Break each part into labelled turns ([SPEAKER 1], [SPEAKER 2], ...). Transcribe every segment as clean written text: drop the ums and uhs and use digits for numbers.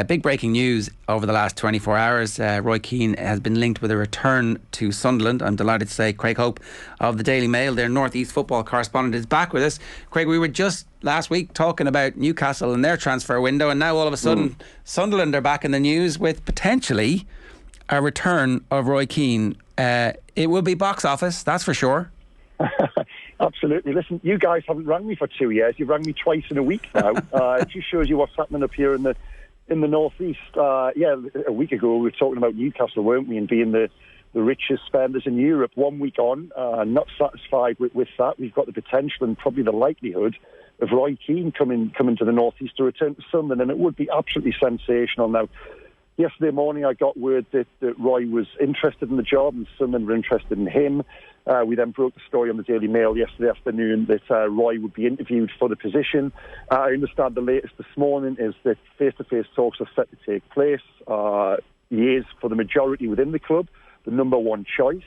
[SPEAKER 1] Big breaking news over the last 24 hours. Roy Keane has been linked with a return to Sunderland. I'm delighted to say Craig Hope of the Daily Mail, their North East football correspondent, is back with us. Craig, we were just last week talking about Newcastle and their transfer window, and now all of a sudden Sunderland are back in the news with potentially a return of Roy Keane. It will be box office, that's for sure.
[SPEAKER 2] Absolutely. Listen, you guys haven't rang me for 2 years. You've rang me twice in a week now. It just shows you what's happening up here in the North East. A week ago we were talking about Newcastle, weren't we, and being the richest spenders in Europe. 1 week on, not satisfied with that. We've got the potential and probably the likelihood of Roy Keane coming to the North East to return to Sunderland, and it would be absolutely sensational. Now, yesterday morning I got word that Roy was interested in the job and Sunderland were interested in him. We then broke the story on the Daily Mail yesterday afternoon that Roy would be interviewed for the position. I understand the latest this morning is that face-to-face talks are set to take place. He is, for the majority within the club, the number one choice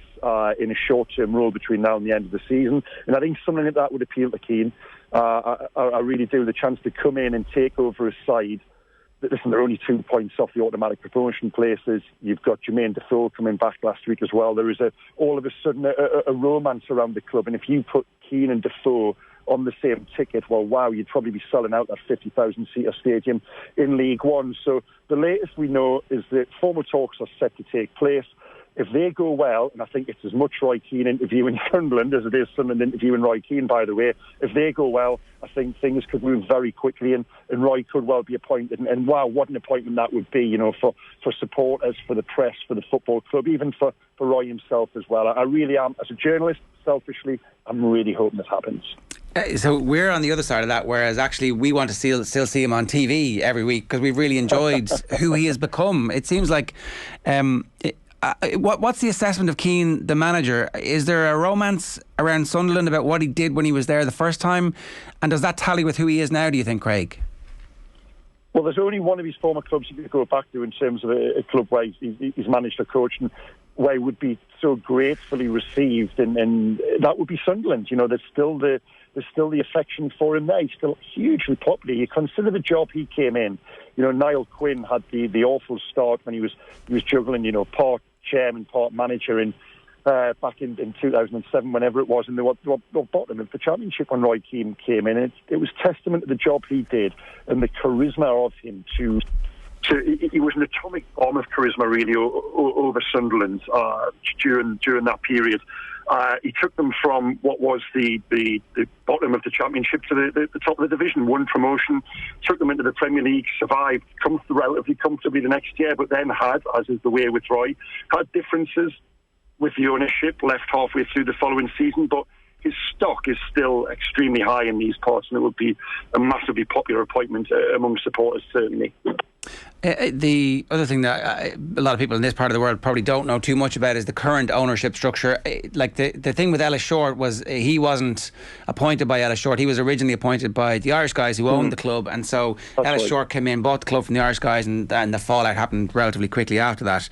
[SPEAKER 2] in a short-term role between now and the end of the season. And I think something like that would appeal to Keane. I really do. The chance to come in and take over a side. Listen, they're only 2 points off the automatic promotion places. You've got Jermaine Defoe coming back last week as well. There is all of a sudden a romance around the club. And if you put Keane and Defoe on the same ticket, well, wow, you'd probably be selling out that 50,000-seater stadium in League One. So the latest we know is that formal talks are set to take place. If they go well, and I think it's as much Roy Keane interviewing Sunderland as it is Sunderland interviewing Roy Keane, by the way, if they go well, I think things could move very quickly and Roy could well be appointed. And wow, what an appointment that would be, for supporters, for the press, for the football club, even for Roy himself as well. I really am, as a journalist, selfishly, I'm really hoping this happens.
[SPEAKER 1] So we're on the other side of that, whereas actually we want to still see him on TV every week because we've really enjoyed who he has become. It seems like... what's the assessment of Keane, the manager? Is there a romance around Sunderland about what he did when he was there the first time? And does that tally with who he is now, do you think, Craig?
[SPEAKER 2] Well, there's only one of his former clubs you could go back to in terms of a club where he's managed a coach and where he would be so gratefully received, and that would be Sunderland. There's still the affection for him there. He's still hugely popular. You consider the job he came in. Niall Quinn had the awful start when he was juggling, part chairman, part manager back in 2007, whenever it was, and they were bottom of the championship when Roy Keane came in. It was testament to the job he did and the charisma of him he was an atomic bomb of charisma really over Sunderland during that period. He took them from what was the bottom of the championship to the top of the division, won promotion, took them into the Premier League, survived relatively comfortably the next year, but then had, as is the way with Roy, had differences with the ownership, left halfway through the following season, but his stock is still extremely high in these parts, and it would be a massively popular appointment among supporters, certainly.
[SPEAKER 1] The other thing that a lot of people in this part of the world probably don't know too much about is the current ownership structure. Like the thing with Ellis Short was he wasn't appointed by Ellis Short. He was originally appointed by the Irish guys who owned the club, and so that's Ellis Short came in, bought the club from the Irish guys, and the fallout happened relatively quickly after that.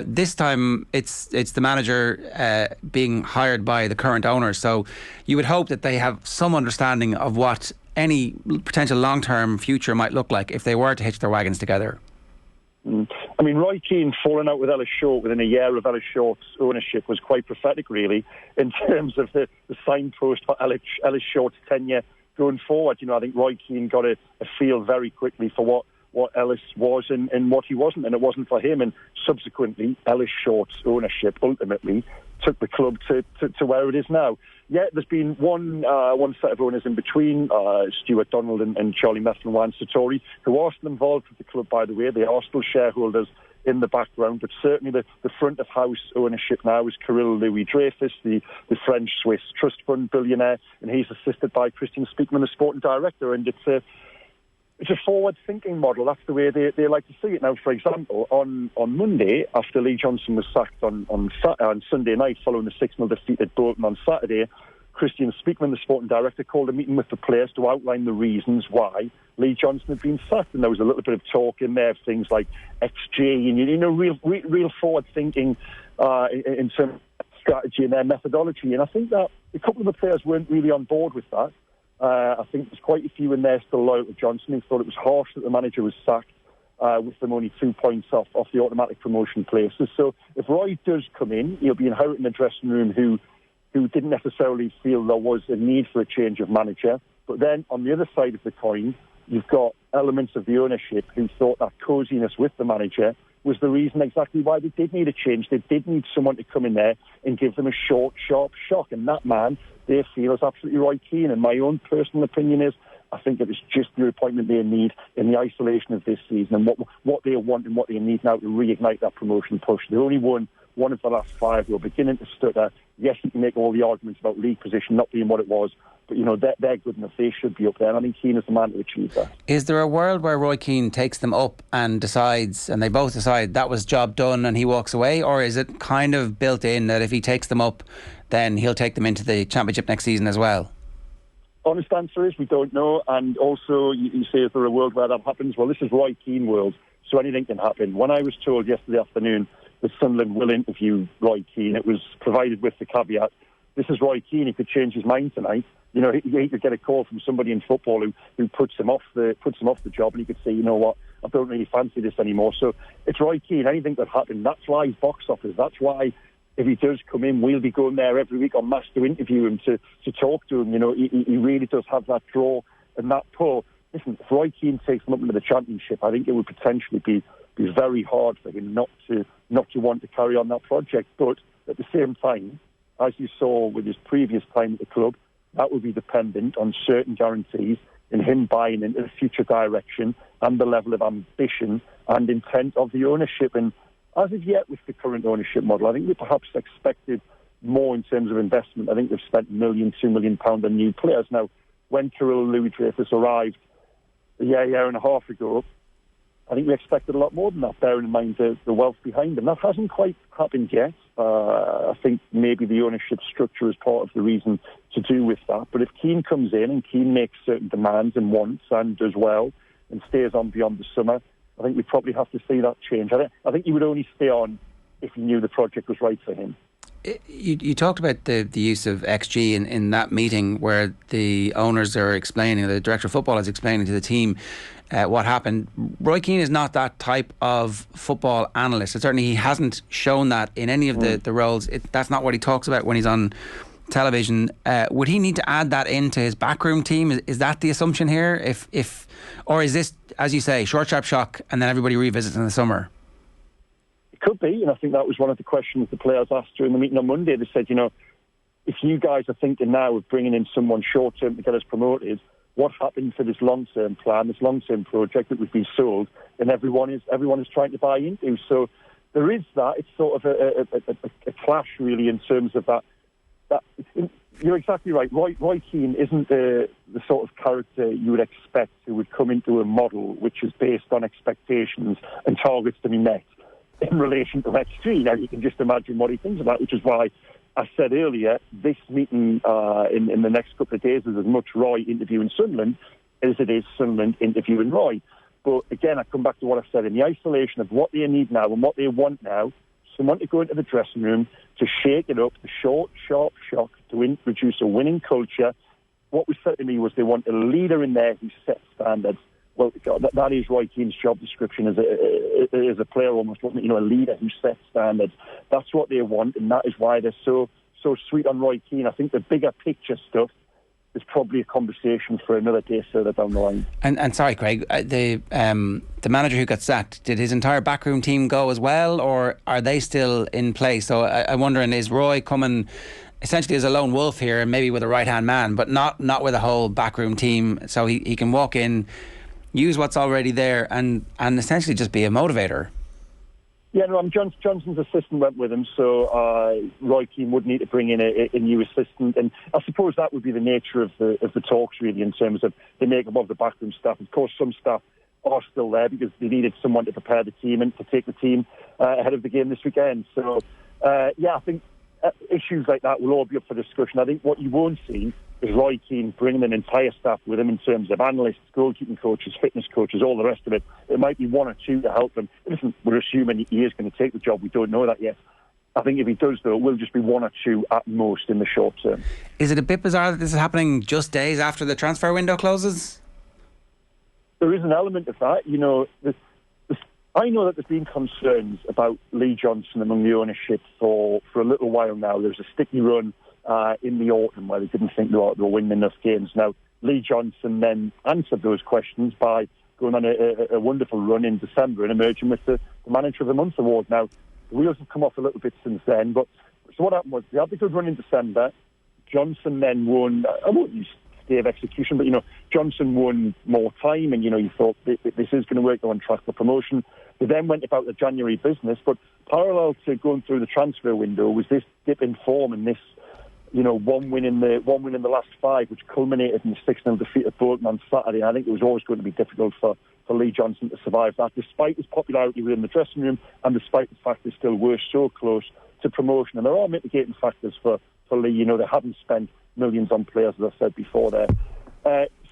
[SPEAKER 1] This time it's the manager being hired by the current owner, so you would hope that they have some understanding of what any potential long-term future might look like if they were to hitch their wagons together.
[SPEAKER 2] I mean, Roy Keane falling out with Ellis Short within a year of Ellis Short's ownership was quite prophetic, really, in terms of the signpost for Ellis Short's tenure going forward. I think Roy Keane got a feel very quickly for what Ellis was and what he wasn't, and it wasn't for him. And subsequently, Ellis Short's ownership ultimately took the club to where it is now. Yeah, there's been one set of owners in between, Stuart Donald and Charlie Methven-Wan-Satori, who are still involved with the club, by the way. They are still shareholders in the background, but certainly the front of house ownership now is Kirill Louis-Dreyfus, the French-Swiss trust fund billionaire, and he's assisted by Christian Speakman, the sporting director, and it's a forward-thinking model. That's the way they like to see it. Now, for example, on Monday, after Lee Johnson was sacked on Sunday night following the 6-0 defeat at Bolton on Saturday, Christian Speakman, the sporting director, called a meeting with the players to outline the reasons why Lee Johnson had been sacked. And there was a little bit of talk in there of things like XG and, real forward-thinking in terms of strategy and their methodology. And I think that a couple of the players weren't really on board with that. I think there's quite a few in there still loyal to Johnson who thought it was harsh that the manager was sacked. with them only 2 points off the automatic promotion places. So if Roy does come in, he'll be inheriting a dressing room who didn't necessarily feel there was a need for a change of manager. But then on the other side of the coin, you've got elements of the ownership who thought that coziness with the manager was the reason exactly why they did need a change. They did need someone to come in there and give them a short, sharp shock. And that man, they feel, is absolutely Roy Keane. And my own personal opinion is, I think it was just the appointment they need in the isolation of this season and what they want and what they need now to reignite that promotion push. They only won one of the last 5. We're beginning to stutter. Yes, you can make all the arguments about league position not being what it was, but, they're good enough. They should be up there. And I think Keane is the man to achieve that.
[SPEAKER 1] Is there a world where Roy Keane takes them up and decides, and they both decide that was job done and he walks away? Or is it kind of built in that if he takes them up, then he'll take them into the Championship next season as well?
[SPEAKER 2] Honest answer is we don't know. And also, you say, is there a world where that happens? Well, this is Roy Keane world, so anything can happen. When I was told yesterday afternoon that Sunderland will interview Roy Keane, it was provided with the caveat, this is Roy Keane, he could change his mind tonight. He could get a call from somebody in football who puts him off the job, and he could say, you know what, I don't really fancy this anymore. So it's Roy Keane. Anything could happen. That's why he's box office. That's why if he does come in, we'll be going there every week on mass to interview him, to talk to him. He really does have that draw and that pull. Listen, if Roy Keane takes them up into the Championship, I think it would potentially be very hard for him not to want to carry on that project. But at the same time, as you saw with his previous time at the club, that would be dependent on certain guarantees in him buying into the future direction and the level of ambition and intent of the ownership. And as of yet, with the current ownership model, I think we perhaps expected more in terms of investment. I think they've spent £1 million, £2 million on new players. Now, when Kirill Louis-Dreyfus arrived a year and a half ago, I think we expected a lot more than that, bearing in mind the wealth behind them. That hasn't quite happened yet. I think maybe the ownership structure is part of the reason to do with that. But if Keane comes in and Keane makes certain demands and wants and does well and stays on beyond the summer, I think we probably have to see that change. I think he would only stay on if he knew the project was right for him.
[SPEAKER 1] You talked about the use of XG in that meeting where the owners are explaining, the director of football is explaining to the team what happened. Roy Keane is not that type of football analyst. And certainly he hasn't shown that in any of the roles. That's not what he talks about when he's on television. Would he need to add that into his backroom team? Is that the assumption here? Or is this, as you say, short, sharp shock and then everybody revisits in the summer?
[SPEAKER 2] Could be, and I think that was one of the questions the players asked during the meeting on Monday. They said, if you guys are thinking now of bringing in someone short-term to get us promoted, what happened to this long-term plan, this long-term project that we've been sold, and everyone is trying to buy into? So there is that. It's sort of a clash, really, in terms of that. You're exactly right. Roy Keane isn't the sort of character you would expect who would come into a model which is based on expectations and targets to be met in relation to XG. Now, you can just imagine what he thinks about, which is why I said earlier, this meeting in the next couple of days is as much Roy interviewing Sunderland as it is Sunderland interviewing Roy. But again, I come back to what I said, in the isolation of what they need now and what they want now, someone to go into the dressing room, to shake it up, the short, sharp shock, to introduce a winning culture. What was said to me was they want a leader in there who sets standards. Well, that is Roy Keane's job description as a player, almost, wasn't it? A leader who sets standards. That's what they want, and that is why they're so sweet on Roy Keane. I think the bigger picture stuff is probably a conversation for another day further down the line. And
[SPEAKER 1] sorry, Craig, the manager who got sacked, did his entire backroom team go as well, or are they still in place? So I'm wondering, is Roy coming essentially as a lone wolf here, and maybe with a right-hand man, but not with a whole backroom team, so he can walk in, use what's already there and essentially just be a motivator?
[SPEAKER 2] Yeah, no, Johnson's assistant went with him, so Roy Keane would need to bring in a new assistant, and I suppose that would be the nature of the talks, really, in terms of the makeup of the backroom staff. Of course, some staff are still there because they needed someone to prepare the team and to take the team ahead of the game this weekend. So, I think issues like that will all be up for discussion. I think what you won't see is Roy Keane bringing an entire staff with him in terms of analysts, goalkeeping coaches, fitness coaches, all the rest of it. It might be one or two to help them. Listen, we're assuming he is going to take the job. We don't know that yet. I think if he does, though, it will just be one or two at most in the short term. Is
[SPEAKER 1] it a bit bizarre that this is happening just days after the transfer window closes?
[SPEAKER 2] There is an element of that. The I know that there's been concerns about Lee Johnson among the ownership for a little while now. There was a sticky run in the autumn where they didn't think they were winning enough games. Now, Lee Johnson then answered those questions by going on a wonderful run in December and emerging with the Manager of the Month award. Now, the wheels have come off a little bit since then, but so what happened was they had the good run in December. Johnson then won, I won't use day of execution, but, Johnson won more time and, you thought this is going to work, they're on track for promotion. They then went about the January business, but parallel to going through the transfer window was this dip in form and this, one win in the last 5, which culminated in the 6-0 defeat at Bolton on Saturday. I think it was always going to be difficult for Lee Johnson to survive that, despite his popularity within the dressing room and despite the fact they still were so close to promotion. And there are mitigating factors for Lee. They haven't spent millions on players, as I said before there.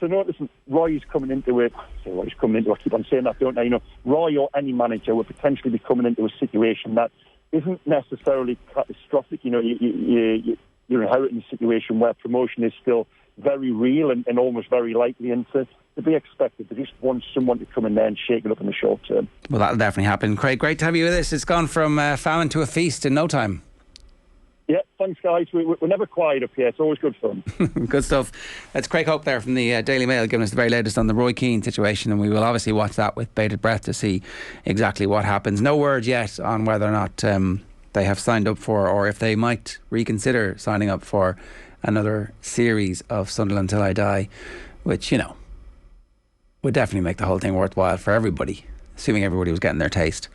[SPEAKER 2] So no, listen, Roy's coming into it. I keep on saying that, don't I? Roy or any manager will potentially be coming into a situation that isn't necessarily catastrophic. You're inheriting a situation where promotion is still very real and almost very likely, and to be expected. They just want someone to come in there and shake it up in the short term.
[SPEAKER 1] Well, that'll definitely happen. Craig, great to have you with us. It's gone from famine to a feast in no time.
[SPEAKER 2] Yeah, thanks guys. We're never quiet up here. It's always good fun.
[SPEAKER 1] Good stuff. That's Craig Hope there from the Daily Mail, giving us the very latest on the Roy Keane situation, and we will obviously watch that with bated breath to see exactly what happens. No word yet on whether or not they have signed up for, or if they might reconsider signing up for another series of Sunderland Till I Die, which, would definitely make the whole thing worthwhile for everybody, assuming everybody was getting their taste.